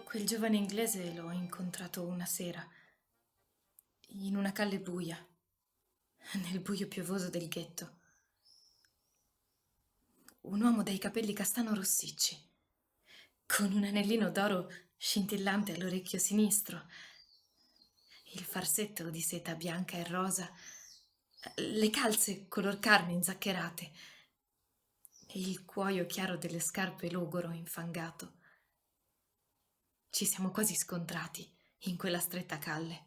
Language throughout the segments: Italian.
Quel giovane inglese l'ho incontrato una sera, in una calle buia, nel buio piovoso del ghetto. Un uomo dai capelli castano rossicci, con un anellino d'oro scintillante all'orecchio sinistro, il farsetto di seta bianca e rosa, le calze color carne inzaccherate e il cuoio chiaro delle scarpe logoro infangato. Ci siamo quasi scontrati in quella stretta calle.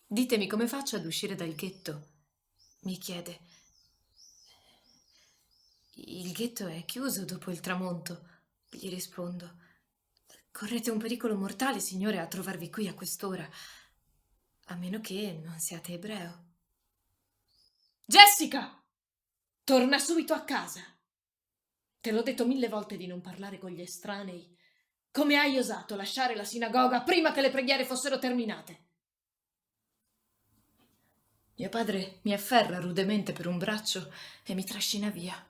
Ditemi come faccio ad uscire dal ghetto, mi chiede. Il ghetto è chiuso dopo il tramonto, gli rispondo. Correte un pericolo mortale, signore, a trovarvi qui a quest'ora, a meno che non siate ebreo. Jessica! Torna subito a casa! Te l'ho detto 1000 volte di non parlare con gli estranei. Come hai osato lasciare la sinagoga prima che le preghiere fossero terminate? Mio padre mi afferra rudemente per un braccio e mi trascina via.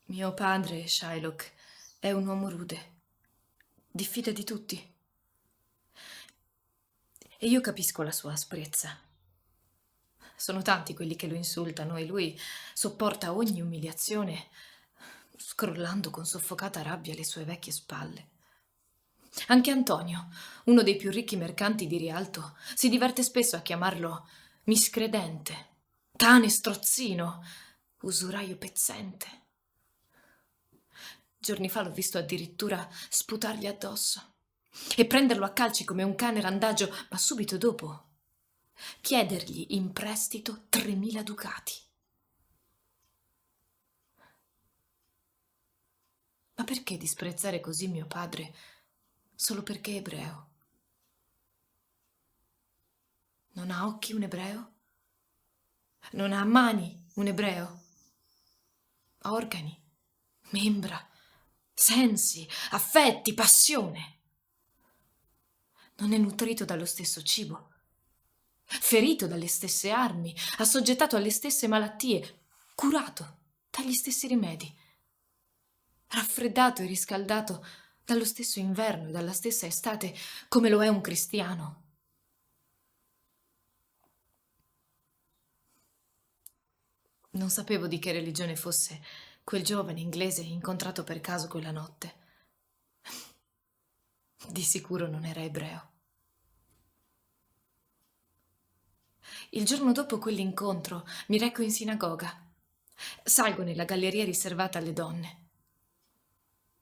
Mio padre, Shylock, è un uomo rude. Diffida di tutti. E io capisco la sua asprezza. Sono tanti quelli che lo insultano e lui sopporta ogni umiliazione, scrollando con soffocata rabbia le sue vecchie spalle. Anche Antonio, uno dei più ricchi mercanti di Rialto, si diverte spesso a chiamarlo miscredente, cane strozzino, usuraio pezzente. Giorni fa l'ho visto addirittura sputargli addosso e prenderlo a calci come un cane randagio, ma subito dopo chiedergli in prestito 3000 ducati. Ma perché disprezzare così mio padre solo perché è ebreo? Non ha occhi un ebreo? Non ha mani un ebreo? Organi, membra, sensi, affetti, passione. Non è nutrito dallo stesso cibo, ferito dalle stesse armi, assoggettato alle stesse malattie, curato dagli stessi rimedi, raffreddato e riscaldato dallo stesso inverno e dalla stessa estate come lo è un cristiano. Non sapevo di che religione fosse quel giovane inglese incontrato per caso quella notte. Di sicuro non era ebreo. Il giorno dopo quell'incontro mi reco in sinagoga. Salgo nella galleria riservata alle donne.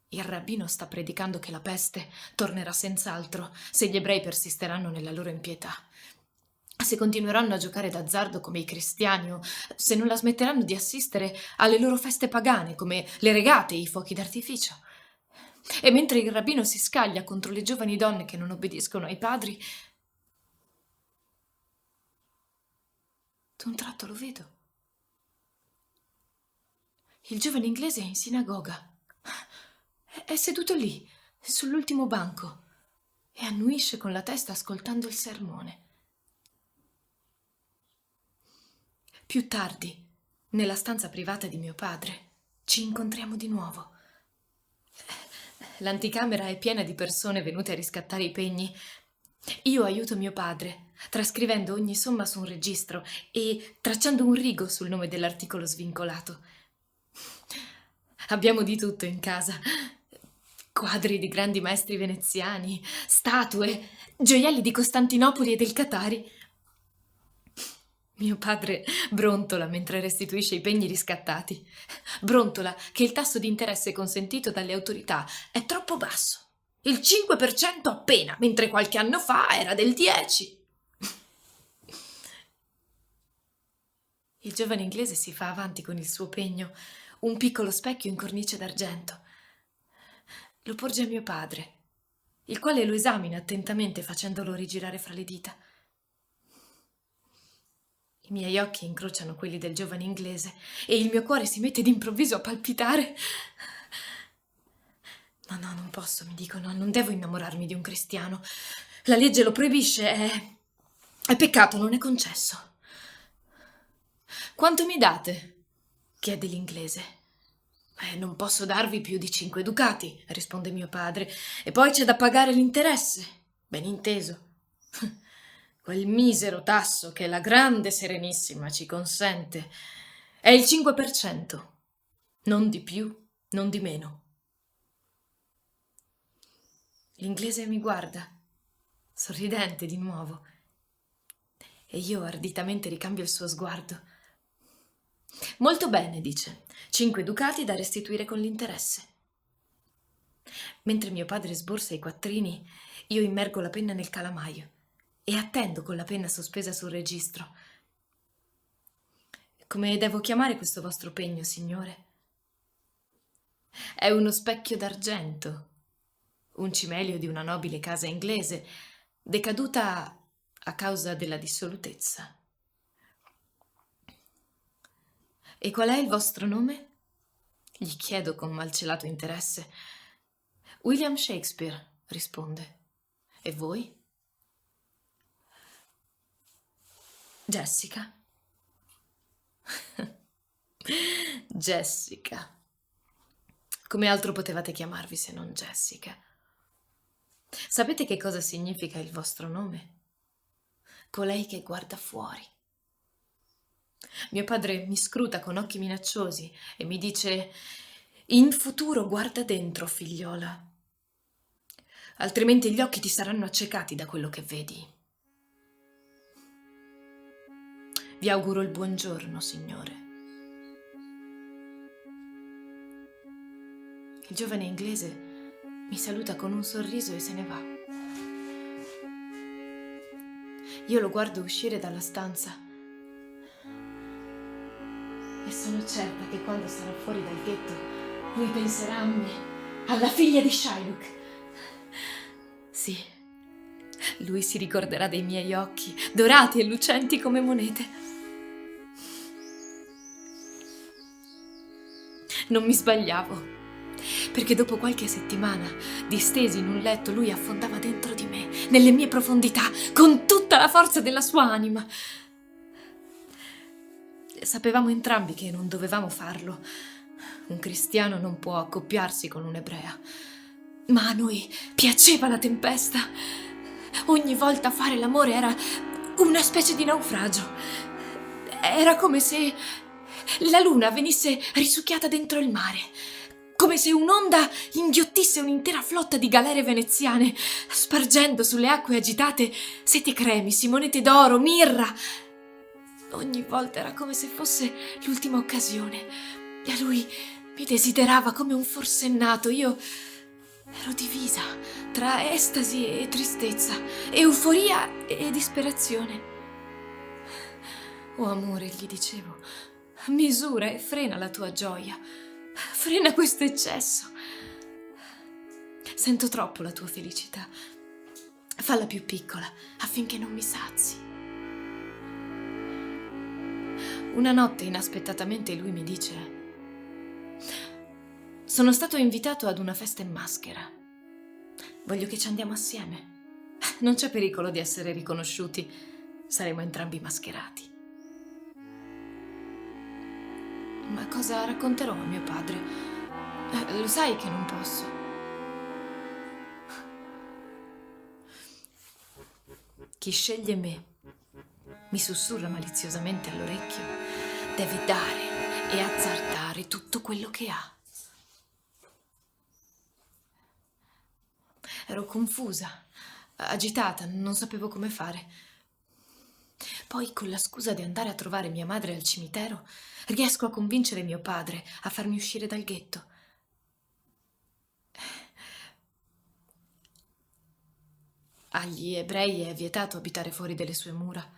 Il rabbino sta predicando che la peste tornerà senz'altro se gli ebrei persisteranno nella loro impietà. Se continueranno a giocare d'azzardo come i cristiani o se non la smetteranno di assistere alle loro feste pagane come le regate e i fuochi d'artificio. E mentre il rabbino si scaglia contro le giovani donne che non obbediscono ai padri, d'un tratto lo vedo. Il giovane inglese è in sinagoga. È seduto lì, sull'ultimo banco, e annuisce con la testa ascoltando il sermone. Più tardi, nella stanza privata di mio padre, ci incontriamo di nuovo. L'anticamera è piena di persone venute a riscattare i pegni. Io aiuto mio padre, trascrivendo ogni somma su un registro e tracciando un rigo sul nome dell'articolo svincolato. Abbiamo di tutto in casa. Quadri di grandi maestri veneziani, statue, gioielli di Costantinopoli e del Catari. Mio padre brontola mentre restituisce i pegni riscattati. Brontola che il tasso di interesse consentito dalle autorità è troppo basso. Il 5% appena, mentre qualche anno fa era del 10%. Il giovane inglese si fa avanti con il suo pegno, un piccolo specchio in cornice d'argento. Lo porge a mio padre, il quale lo esamina attentamente facendolo rigirare fra le dita. I miei occhi incrociano quelli del giovane inglese e il mio cuore si mette d'improvviso a palpitare. No, non posso, mi dico, no, non devo innamorarmi di un cristiano. La legge lo proibisce, è peccato, non è concesso. Quanto mi date? Chiede l'inglese. Non posso darvi più di 5 ducati, risponde mio padre, e poi c'è da pagare l'interesse. Ben inteso. Quel misero tasso che la grande Serenissima ci consente è il 5%, non di più, non di meno. L'inglese mi guarda, sorridente di nuovo, e io arditamente ricambio il suo sguardo. Molto bene, dice, 5 ducati da restituire con l'interesse. Mentre mio padre sborsa i quattrini, io immergo la penna nel calamaio e attendo con la penna sospesa sul registro. Come devo chiamare questo vostro pegno, signore? È uno specchio d'argento, un cimelio di una nobile casa inglese, decaduta a causa della dissolutezza. E qual è il vostro nome? Gli chiedo con malcelato interesse. William Shakespeare, risponde. E voi? Jessica. Jessica. Come altro potevate chiamarvi se non Jessica? Sapete che cosa significa il vostro nome? Colei che guarda fuori. Mio padre mi scruta con occhi minacciosi e mi dice: in futuro guarda dentro, figliola. Altrimenti gli occhi ti saranno accecati da quello che vedi. Vi auguro il buongiorno, signore. Il giovane inglese mi saluta con un sorriso e se ne va. Io lo guardo uscire dalla stanza e sono certa che quando sarà fuori dal ghetto lui penserà a me, alla figlia di Shylock. Sì, lui si ricorderà dei miei occhi, dorati e lucenti come monete. Non mi sbagliavo, perché dopo qualche settimana, distesi in un letto, lui affondava dentro di me, nelle mie profondità, con tutta la forza della sua anima. Sapevamo entrambi che non dovevamo farlo. Un cristiano non può accoppiarsi con un'ebrea. Ma a noi piaceva la tempesta. Ogni volta fare l'amore era una specie di naufragio. Era come se la luna venisse risucchiata dentro il mare, come se un'onda inghiottisse un'intera flotta di galere veneziane, spargendo sulle acque agitate sete cremisi, monete d'oro, mirra. Ogni volta era come se fosse l'ultima occasione. E lui mi desiderava come un forsennato. Io ero divisa tra estasi e tristezza, euforia e disperazione. Oh amore, gli dicevo, misura e frena la tua gioia. Frena questo eccesso. Sento troppo la tua felicità. Falla più piccola affinché non mi sazi. Una notte, inaspettatamente, lui mi dice: sono stato invitato ad una festa in maschera. Voglio che ci andiamo assieme. Non c'è pericolo di essere riconosciuti. Saremo entrambi mascherati. Ma cosa racconterò a mio padre? Lo sai che non posso. Chi sceglie me, mi sussurra maliziosamente all'orecchio, deve dare e azzardare tutto quello che ha. Ero confusa, agitata, non sapevo come fare. Poi, con la scusa di andare a trovare mia madre al cimitero, riesco a convincere mio padre a farmi uscire dal ghetto. Agli ebrei è vietato abitare fuori delle sue mura.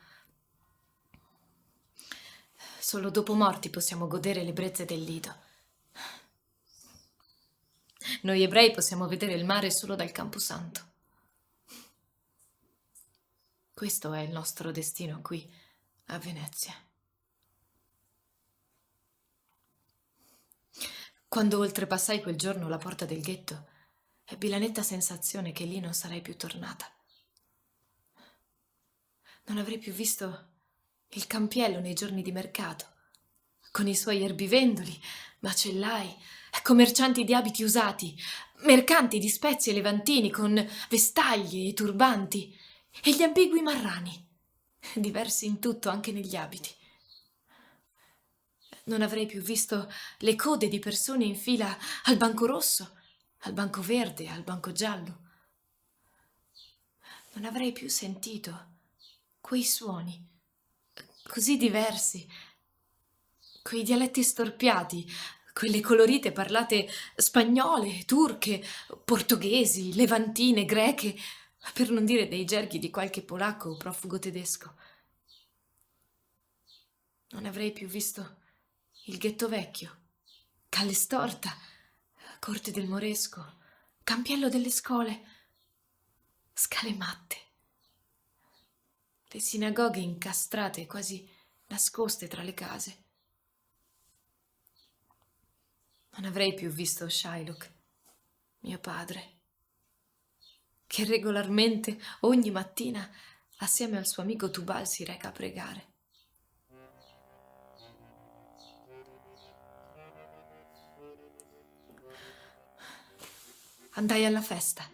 Solo dopo morti possiamo godere le brezze del lido. Noi ebrei possiamo vedere il mare solo dal Camposanto. Questo è il nostro destino qui, a Venezia. Quando oltrepassai quel giorno la porta del ghetto, ebbi la netta sensazione che lì non sarei più tornata. Non avrei più visto il campiello nei giorni di mercato, con i suoi erbivendoli, macellai, commercianti di abiti usati, mercanti di spezie levantini con vestaglie e turbanti, e gli ambigui marrani, diversi in tutto anche negli abiti. Non avrei più visto le code di persone in fila al banco rosso, al banco verde, al banco giallo. Non avrei più sentito quei suoni così diversi, quei dialetti storpiati, quelle colorite parlate spagnole, turche, portoghesi, levantine, greche, per non dire dei gerghi di qualche polacco o profugo tedesco. Non avrei più visto il ghetto vecchio, Calle Storta, Corte del Moresco, Campiello delle Scole, Scale Matte, le sinagoghe incastrate, quasi nascoste tra le case. Non avrei più visto Shylock, mio padre, che regolarmente ogni mattina assieme al suo amico Tubal si reca a pregare. Andai alla festa.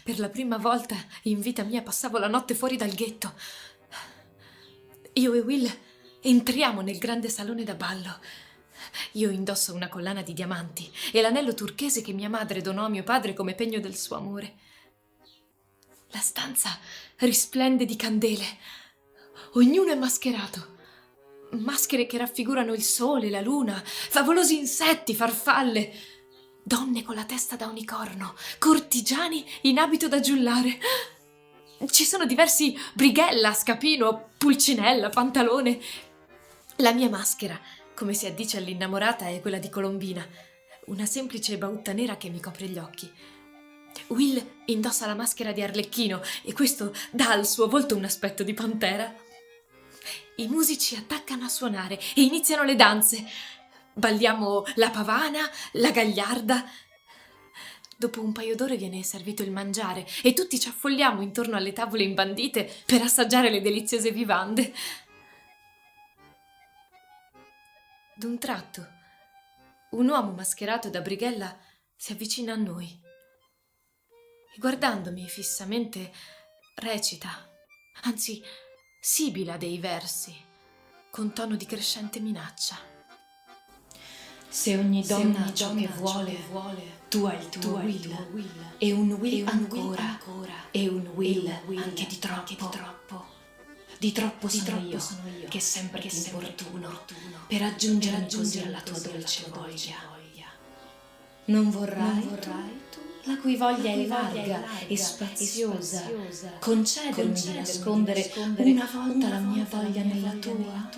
Per la prima volta in vita mia passavo la notte fuori dal ghetto. Io e Will entriamo nel grande salone da ballo. Io indosso una collana di diamanti e l'anello turchese che mia madre donò a mio padre come pegno del suo amore. La stanza risplende di candele. Ognuno è mascherato. Maschere che raffigurano il sole, la luna, favolosi insetti, farfalle, donne con la testa da unicorno, cortigiani in abito da giullare. Ci sono diversi brighella, scapino, pulcinella, pantalone. La mia maschera, come si addice all'innamorata, è quella di Colombina, una semplice bautta nera che mi copre gli occhi. Will indossa la maschera di Arlecchino e questo dà al suo volto un aspetto di pantera. I musici attaccano a suonare e iniziano le danze. Balliamo la pavana, la gagliarda. Dopo un paio d'ore viene servito il mangiare e tutti ci affolliamo intorno alle tavole imbandite per assaggiare le deliziose vivande. D'un tratto, un uomo mascherato da brighella si avvicina a noi e guardandomi fissamente recita, anzi sibila dei versi con tono di crescente minaccia. Se ogni donna ha ciò che vuole, tu hai il tuo will, e un will ancora, e un will anche di troppo. Di troppo sono io, che sempre ti importuno, per raggiungere così alla tua dolce voglia. Non vorrai tu, la cui voglia è larga e spaziosa, concedermi di nascondere una volta la mia voglia nella tua?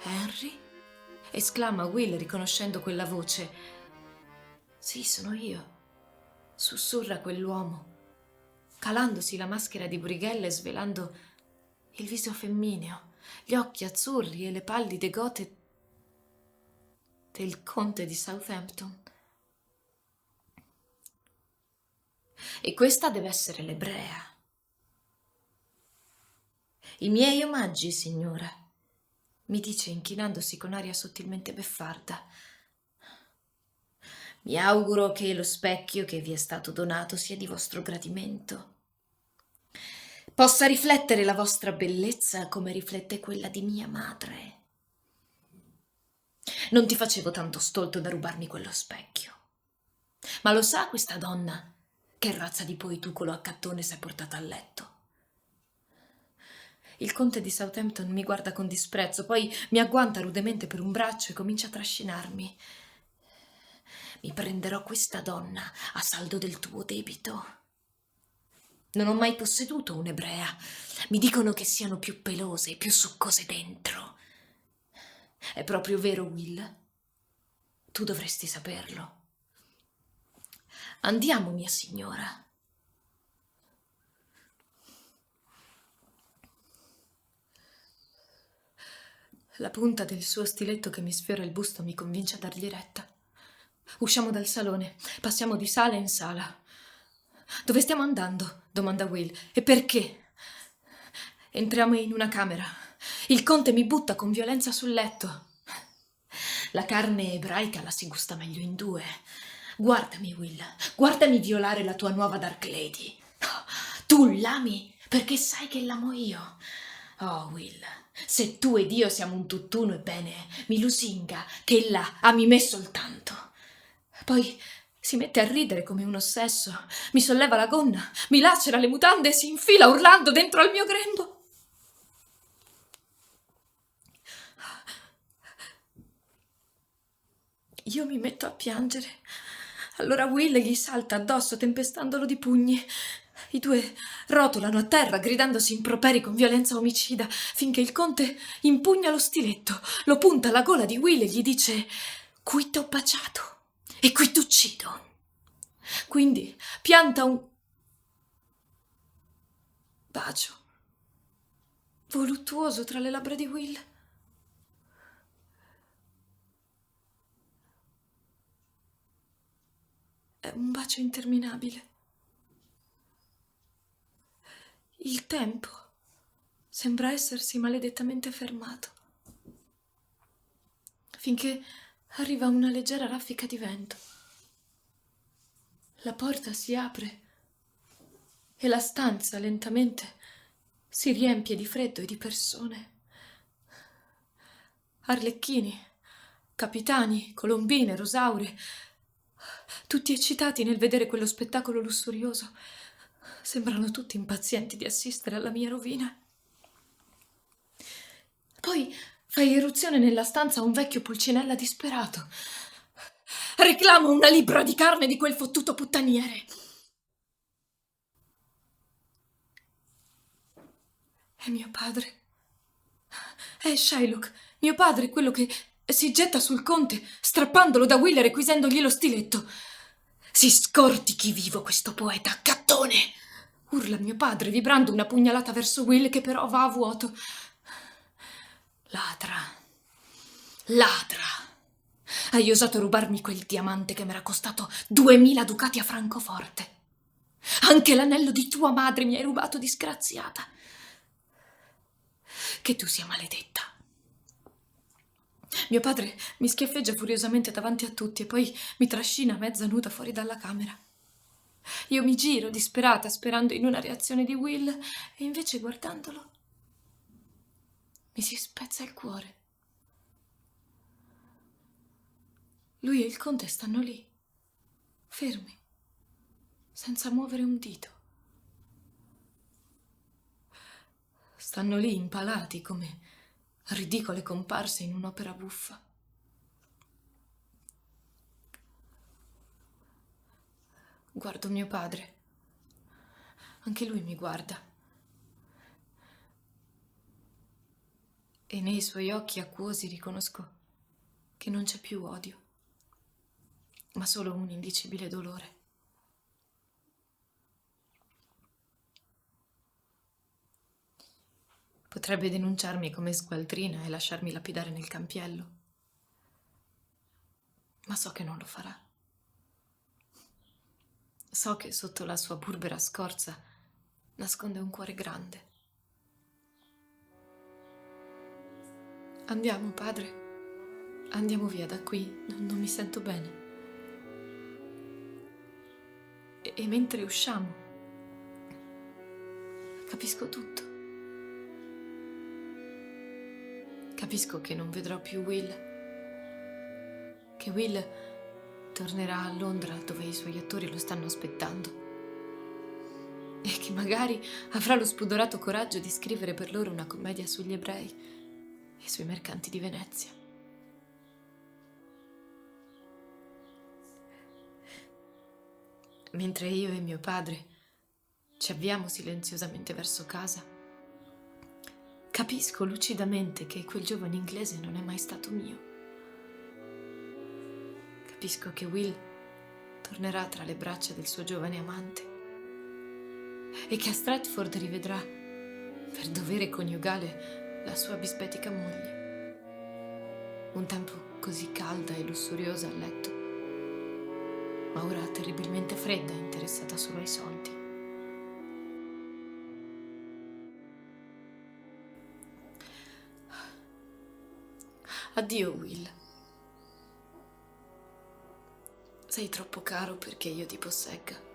Henry? Esclama Will riconoscendo quella voce. Sì, sono io, sussurra quell'uomo, calandosi la maschera di brighella e svelando il viso femmineo, gli occhi azzurri e le pallide gote del conte di Southampton. E questa deve essere l'ebrea. I miei omaggi, signora, mi dice inchinandosi con aria sottilmente beffarda. Mi auguro che lo specchio che vi è stato donato sia di vostro gradimento. Possa riflettere la vostra bellezza come riflette quella di mia madre. Non ti facevo tanto stolto da rubarmi quello specchio. Ma lo sa questa donna che razza di poetucolo accattone s'è portata a letto? Il conte di Southampton mi guarda con disprezzo, poi mi agguanta rudemente per un braccio e comincia a trascinarmi. Mi prenderò questa donna a saldo del tuo debito. Non ho mai posseduto un'ebrea. Mi dicono che siano più pelose, più succose dentro. È proprio vero, Will? Tu dovresti saperlo. Andiamo, mia signora. La punta del suo stiletto che mi sfiora il busto mi convince a dargli retta. Usciamo dal salone, passiamo di sala in sala. Dove stiamo andando? Domanda Will. E perché? Entriamo in una camera. Il conte mi butta con violenza sul letto. La carne ebraica la si gusta meglio in due. Guardami, Will, guardami violare la tua nuova Dark Lady. Tu l'ami perché sai che l'amo io. Oh, Will, se tu ed io siamo un tutt'uno, ebbene, mi lusinga che ella ami me soltanto. Poi si mette a ridere come un ossesso, mi solleva la gonna, mi lacera le mutande e si infila urlando dentro al mio grembo. Io mi metto a piangere. Allora Will gli salta addosso tempestandolo di pugni. I due rotolano a terra gridandosi improperi con violenza omicida finché il conte impugna lo stiletto, lo punta alla gola di Will e gli dice: «Qui t'ho baciato e qui t'uccido». Quindi pianta un bacio voluttuoso tra le labbra di Will. È un bacio interminabile. Il tempo sembra essersi maledettamente fermato, finché arriva una leggera raffica di vento. La porta si apre e la stanza lentamente si riempie di freddo e di persone. Arlecchini, capitani, colombine, rosaure, tutti eccitati nel vedere quello spettacolo lussurioso. Sembrano tutti impazienti di assistere alla mia rovina. Poi fa irruzione nella stanza un vecchio pulcinella disperato. Reclamo una libbra di carne di quel fottuto puttaniere. È mio padre. È Shylock, mio padre, quello che si getta sul conte, strappandolo da Will e requisendogli lo stiletto. Si scordi chi vivo questo poeta, cattone! Urla mio padre, vibrando una pugnalata verso Will che però va a vuoto. Ladra. Ladra. Hai osato rubarmi quel diamante che m'era costato 2000 ducati a Francoforte. Anche l'anello di tua madre mi hai rubato, disgraziata. Che tu sia maledetta. Mio padre mi schiaffeggia furiosamente davanti a tutti e poi mi trascina mezza nuda fuori dalla camera. Io mi giro disperata, sperando in una reazione di Will, e invece guardandolo mi si spezza il cuore. Lui e il conte stanno lì, fermi, senza muovere un dito. Stanno lì impalati come ridicole comparse in un'opera buffa. Guardo mio padre. Anche lui mi guarda. E nei suoi occhi acquosi riconosco che non c'è più odio, ma solo un indicibile dolore. Potrebbe denunciarmi come sgualdrina e lasciarmi lapidare nel campiello, ma so che non lo farà. So che sotto la sua burbera scorza nasconde un cuore grande. Andiamo, padre. Andiamo via da qui. Non mi sento bene. E mentre usciamo, capisco tutto. Capisco che non vedrò più Will. Che Will tornerà a Londra dove i suoi attori lo stanno aspettando. e che magari avrà lo spudorato coraggio di scrivere per loro una commedia sugli ebrei e sui mercanti di Venezia. Mentre io e mio padre ci avviamo silenziosamente verso casa, capisco lucidamente che quel giovane inglese non è mai stato mio. Capisco che Will tornerà tra le braccia del suo giovane amante e che a Stratford rivedrà, per dovere coniugale, la sua bisbetica moglie. Un tempo così calda e lussuriosa a letto, ma ora terribilmente fredda e interessata solo ai soldi. Addio, Will. Sei troppo caro perché io ti possegga.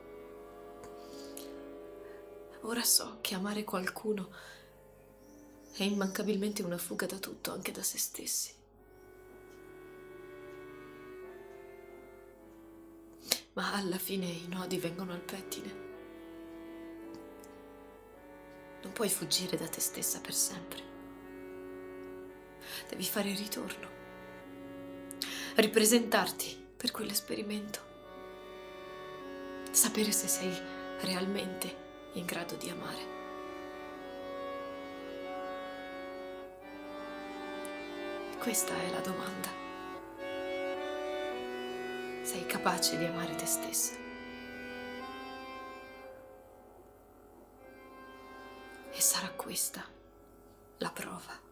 Ora so che amare qualcuno è immancabilmente una fuga da tutto, anche da se stessi. Ma alla fine i nodi vengono al pettine. Non puoi fuggire da te stessa per sempre. Devi fare ritorno. Ripresentarti per quell'esperimento. Sapere se sei realmente in grado di amare. Questa è la domanda. Sei capace di amare te stessa? E sarà questa la prova.